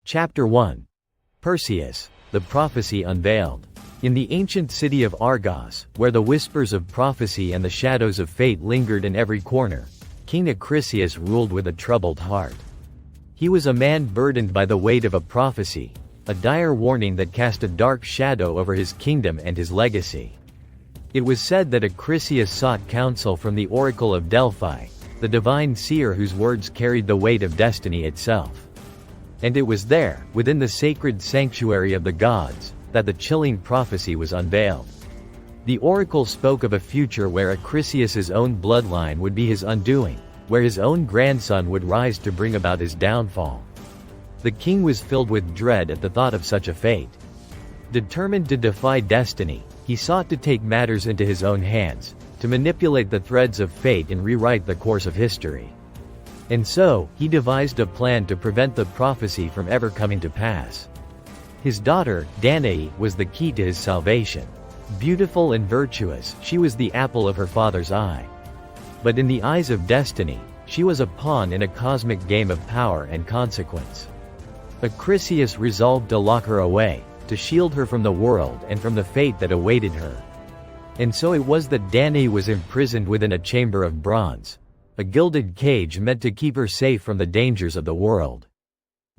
Chapter 1. Perseus, the Prophecy Unveiled. In the ancient city of Argos, where the whispers of prophecy and the shadows of fate lingered in every corner, King Acrisius ruled with a troubled heart. He was a man burdened by the weight of a prophecy, a dire warning that cast a dark shadow over his kingdom and his legacy. It was said that Acrisius sought counsel from the oracle of Delphi, the divine seer whose words carried the weight of destiny itself. And it was there, within the sacred sanctuary of the gods, that the chilling prophecy was unveiled. The oracle spoke of a future where Acrisius's own bloodline would be his undoing, where his own grandson would rise to bring about his downfall. The king was filled with dread at the thought of such a fate. Determined to defy destiny, he sought to take matters into his own hands, to manipulate the threads of fate and rewrite the course of history. And so, he devised a plan to prevent the prophecy from ever coming to pass. His daughter, Danae, was the key to his salvation. Beautiful and virtuous, she was the apple of her father's eye. But in the eyes of destiny, she was a pawn in a cosmic game of power and consequence. Acrisius resolved to lock her away, to shield her from the world and from the fate that awaited her. And so it was that Danae was imprisoned within a chamber of bronze, a gilded cage meant to keep her safe from the dangers of the world.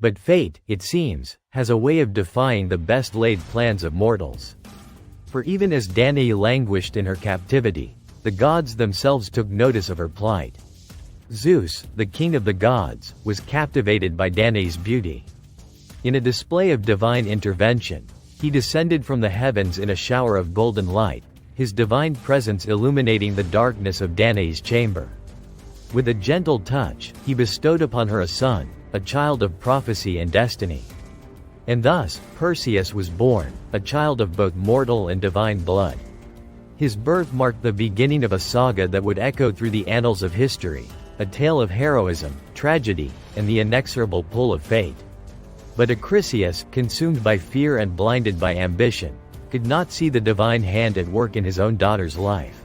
But fate, it seems, has a way of defying the best laid plans of mortals. For even as Danae languished in her captivity, the gods themselves took notice of her plight. Zeus, the king of the gods, was captivated by Danae's beauty. In a display of divine intervention, he descended from the heavens in a shower of golden light, his divine presence illuminating the darkness of Danae's chamber. With a gentle touch, he bestowed upon her a son, a child of prophecy and destiny. And thus, Perseus was born, a child of both mortal and divine blood. His birth marked the beginning of a saga that would echo through the annals of history, a tale of heroism, tragedy, and the inexorable pull of fate. But Acrisius, consumed by fear and blinded by ambition, could not see the divine hand at work in his own daughter's life.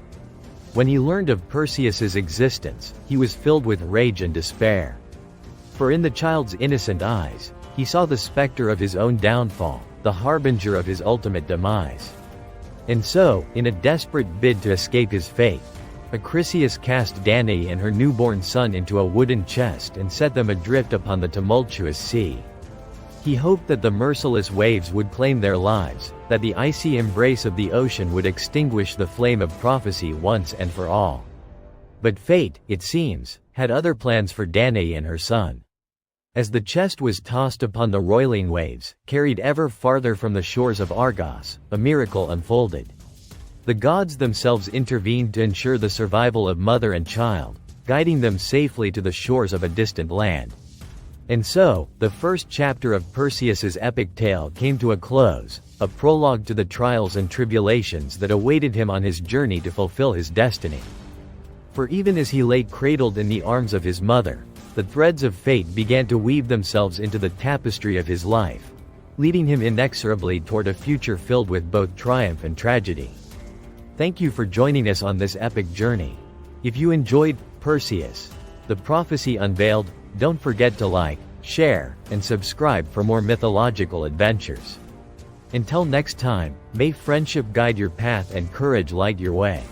When he learned of Perseus's existence, he was filled with rage and despair. For in the child's innocent eyes, he saw the specter of his own downfall, the harbinger of his ultimate demise. And so, in a desperate bid to escape his fate, Acrisius cast Danae and her newborn son into a wooden chest and set them adrift upon the tumultuous sea. He hoped that the merciless waves would claim their lives, that the icy embrace of the ocean would extinguish the flame of prophecy once and for all. But fate, it seems, had other plans for Danae and her son. As the chest was tossed upon the roiling waves, carried ever farther from the shores of Argos, a miracle unfolded. The gods themselves intervened to ensure the survival of mother and child, guiding them safely to the shores of a distant land. And so, the first chapter of Perseus's epic tale came to a close, a prologue to the trials and tribulations that awaited him on his journey to fulfill his destiny. For even as he lay cradled in the arms of his mother, the threads of fate began to weave themselves into the tapestry of his life, leading him inexorably toward a future filled with both triumph and tragedy. Thank you for joining us on this epic journey. If you enjoyed Perseus, the Prophecy Unveiled, don't forget to like, share, and subscribe for more mythological adventures. Until next time, may friendship guide your path and courage light your way.